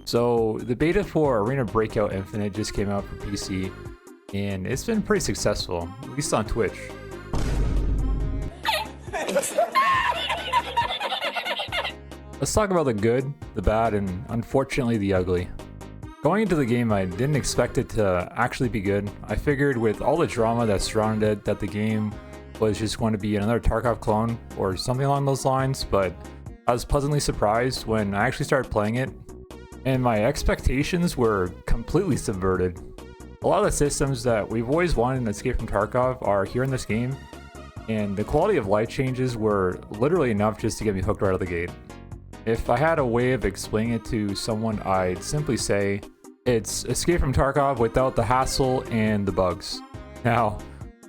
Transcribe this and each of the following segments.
So the beta for Arena Breakout Infinite just came out for PC, and it's been pretty successful, at least on Twitch. Let's talk about the good, the bad, and unfortunately the ugly. Going into the game, I didn't expect it to actually be good. I figured with all the drama that surrounded it that the game was just going to be another Tarkov clone or something along those lines, but I was pleasantly surprised when I actually started playing it, and my expectations were completely subverted. A lot of the systems that we've always wanted in Escape from Tarkov are here in this game, and the quality of life changes were literally enough just to get me hooked right out of the gate. If I had a way of explaining it to someone, I'd simply say it's Escape from Tarkov without the hassle and the bugs. Now,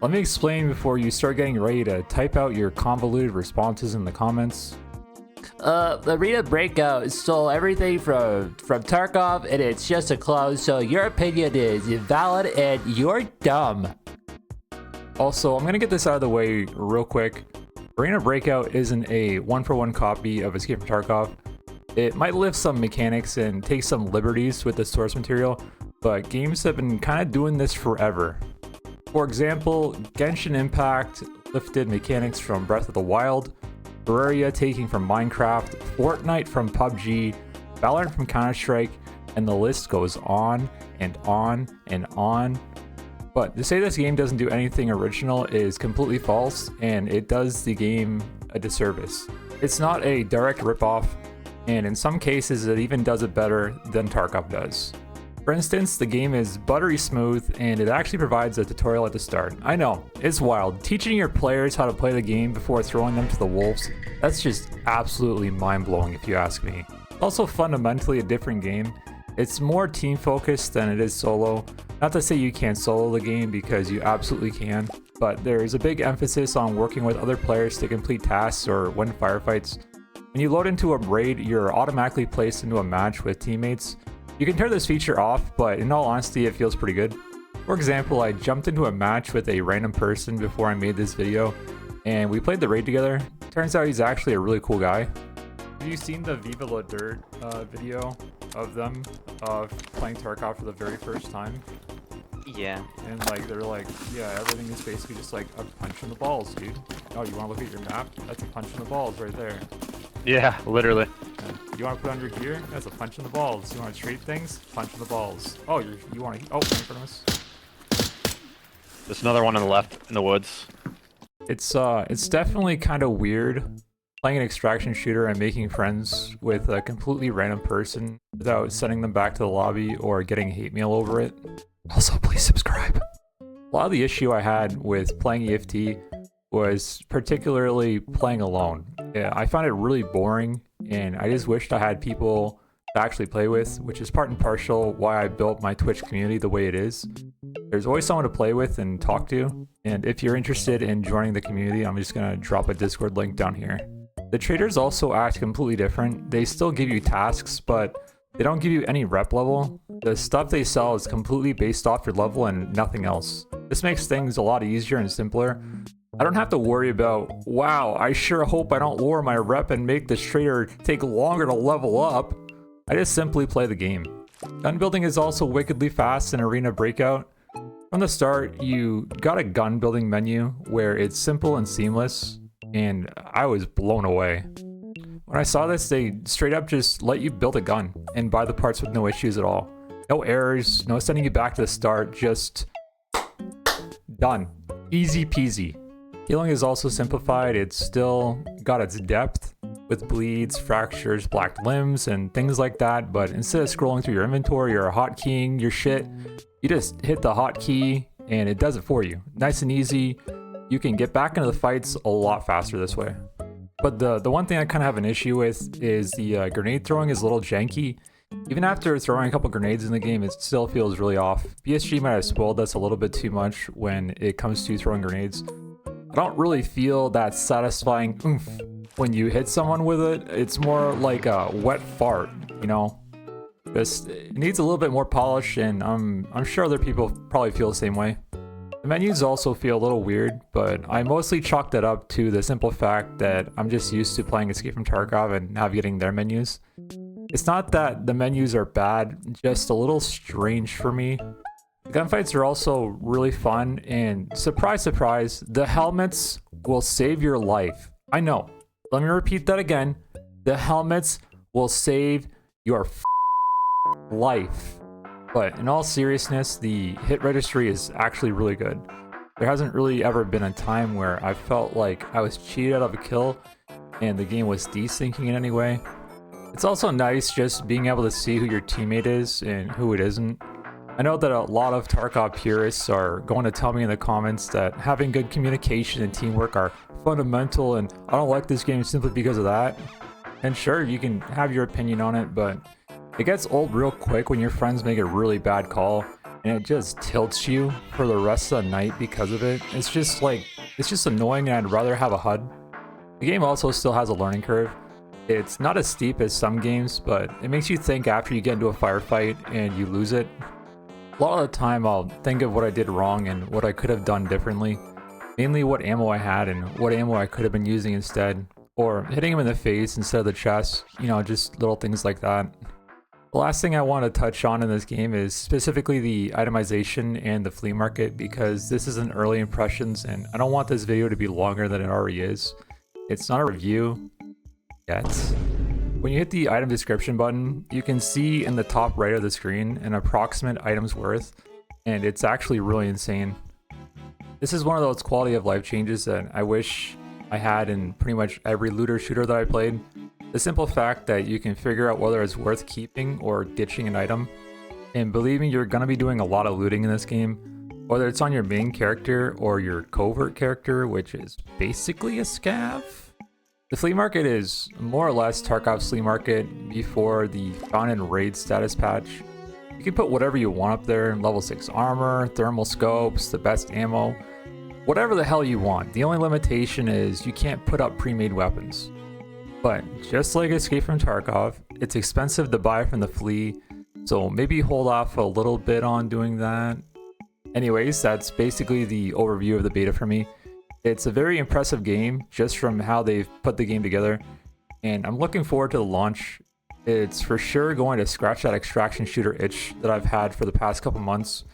let me explain before you start getting ready to type out your convoluted responses in the comments. Arena Breakout stole everything from Tarkov, and it's just a clone, so your opinion is invalid and you're dumb. Also, I'm gonna get this out of the way real quick. Arena Breakout isn't a one-for-one copy of Escape from Tarkov. It might lift some mechanics and take some liberties with the source material, but games have been kind of doing this forever. For example, Genshin Impact lifted mechanics from Breath of the Wild, Terraria taking from Minecraft, Fortnite from PUBG, Valorant from Counter-Strike, and the list goes on and on and on. But to say this game doesn't do anything original is completely false, and it does the game a disservice. It's not a direct ripoff, and in some cases it even does it better than Tarkov does. For instance, the game is buttery smooth, and it actually provides a tutorial at the start. I know, it's wild. Teaching your players how to play the game before throwing them to the wolves, that's just absolutely mind-blowing if you ask me. It's also fundamentally a different game. It's more team-focused than it is solo. Not to say you can't solo the game, because you absolutely can, but there is a big emphasis on working with other players to complete tasks or win firefights. When you load into a raid, you're automatically placed into a match with teammates. You can turn this feature off, but in all honesty, it feels pretty good. For example, I jumped into a match with a random person before I made this video, and we played the raid together. Turns out he's actually a really cool guy. Have you seen the Viva La Dirt video of them playing Tarkov for the very first time? Yeah. And like they're like, yeah, everything is basically just like a punch in the balls, dude. Oh, you want to look at your map? That's a punch in the balls right there. Yeah, literally. You want to put on your gear? That's a punch in the balls. You want to trade things? Punch in the balls. Oh, you want to? Oh, in front of us. There's another one on the left in the woods. It's definitely kind of weird playing an extraction shooter and making friends with a completely random person without sending them back to the lobby or getting hate mail over it. Also, please subscribe. A lot of the issue I had with playing EFT was particularly playing alone. Yeah, I found it really boring, and I just wished I had people to actually play with, which is part and partial why I built my Twitch community the way it is. There's always someone to play with and talk to, and if you're interested in joining the community, I'm just gonna drop a Discord link down here. The traders also act completely different. They still give you tasks, but they don't give you any rep level. The stuff they sell is completely based off your level and nothing else. This makes things a lot easier and simpler. I don't have to worry about, wow, I sure hope I don't lower my rep and make this trader take longer to level up. I just simply play the game. Gun building is also wickedly fast in Arena Breakout. From the start, you got a gun building menu where it's simple and seamless, and I was blown away. When I saw this, they straight up just let you build a gun and buy the parts with no issues at all. No errors, no sending you back to the start, just done. Easy peasy. Healing is also simplified. It's still got its depth with bleeds, fractures, black limbs, and things like that, but instead of scrolling through your inventory or hotkeying your shit, you just hit the hotkey and it does it for you. Nice and easy. You can get back into the fights a lot faster this way. But the one thing I kind of have an issue with is the grenade throwing is a little janky. Even after throwing a couple grenades in the game, it still feels really off. BSG might have spoiled us a little bit too much when it comes to throwing grenades. I don't really feel that satisfying oomph when you hit someone with it. It's more like a wet fart, you know? It needs a little bit more polish, and I'm sure other people probably feel the same way. The menus also feel a little weird, but I mostly chalk that up to the simple fact that I'm just used to playing Escape from Tarkov and navigating their menus. It's not that the menus are bad, just a little strange for me. The gunfights are also really fun, and surprise, surprise, the helmets will save your life. I know. Let me repeat that again. The helmets will save your life. But in all seriousness, the hit registry is actually really good. There hasn't really ever been a time where I felt like I was cheated out of a kill and the game was desyncing in any way. It's also nice just being able to see who your teammate is and who it isn't. I know that a lot of Tarkov purists are going to tell me in the comments that having good communication and teamwork are fundamental, and I don't like this game simply because of that. And sure, you can have your opinion on it, but it gets old real quick when your friends make a really bad call and it just tilts you for the rest of the night because of it. It's just annoying, and I'd rather have a HUD. The game also still has a learning curve. It's not as steep as some games, but it makes you think after you get into a firefight and you lose it. A lot of the time I'll think of what I did wrong and what I could have done differently. Mainly what ammo I had and what ammo I could have been using instead. Or hitting him in the face instead of the chest. You know, just little things like that. The last thing I want to touch on in this game is specifically the itemization and the flea market, because this is an early impressions and I don't want this video to be longer than it already is. It's not a review yet. When you hit the item description button, you can see in the top right of the screen an approximate item's worth, and it's actually really insane. This is one of those quality of life changes that I wish I had in pretty much every looter shooter that I played. The simple fact that you can figure out whether it's worth keeping or ditching an item. And believe me, you're gonna be doing a lot of looting in this game, whether it's on your main character or your covert character, which is basically a scav. The flea market is more or less Tarkov's flea market before the found and raid status patch. You can put whatever you want up there, level 6 armor, thermal scopes, the best ammo, whatever the hell you want. The only limitation is you can't put up pre-made weapons. But just like Escape from Tarkov, it's expensive to buy from the flea, so maybe hold off a little bit on doing that. Anyways, that's basically the overview of the beta for me. It's a very impressive game just from how they've put the game together, and I'm looking forward to the launch. It's for sure going to scratch that extraction shooter itch that I've had for the past couple months.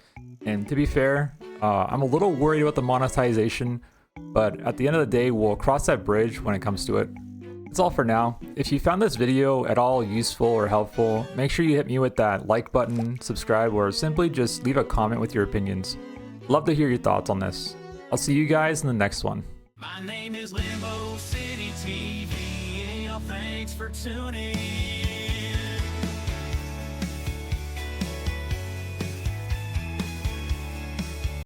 And to be fair, I'm a little worried about the monetization, but at the end of the day, we'll cross that bridge when it comes to it. That's all for now. If you found this video at all useful or helpful, make sure you hit me with that like button, subscribe, or simply just leave a comment with your opinions. Love to hear your thoughts on this. I'll see you guys in the next one. My name is Limbo City TV. Thanks for tuning in.